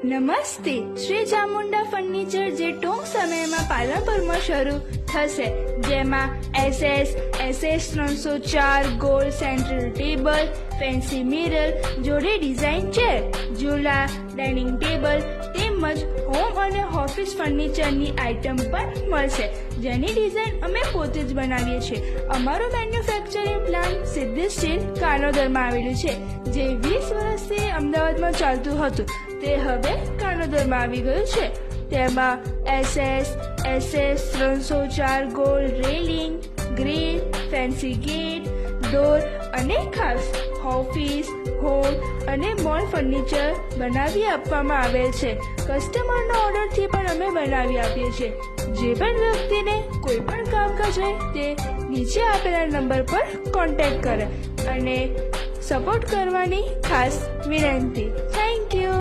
નમસ્તે, શ્રી ચામુંડા ફર્નિચર જે ટૂંક સમયમાં પાલનપુરમાં શરૂ થશે, જેમાં SS 304 gold central table, fancy mirror, જોડી ડિઝાઇન ચેર, ઝૂલા, ડાઇનિંગ ટેબલ તેમજ હોમ અને ઓફિસ ફર્નિચરની આઇટમ પણ મળશે, જેની ડિઝાઇન અમે પોતે જ બનાવીએ છીએ. અમારું મેન્યુફેક્ચરિંગ પ્લાન્ટ સિદ્ધિ સ્ટીલ કાનોદરમાં આવેલું છે, જે 20 વર્ષથી અમદાવાદમાં ચાલતું હતું તે હવે કાનોદરમાં આવી ગયું છે. તેમાં SS 304 gold railing, grill, fancy gate, door અને ખાસ ઓફિસ, હોમ અને મોલ ફર્નિચર બનાવી આપવામાં આવેલ છે. કસ્ટમરના ઓર્ડરથી પણ અમે બનાવી આપીએ છીએ. જે પણ વ્યક્તિને કોઈ પણ કામકાજ હોય તે નીચે આપેલા નંબર પર કોન્ટેક્ટ કરે અને સપોર્ટ કરવાની ખાસ વિનંતી.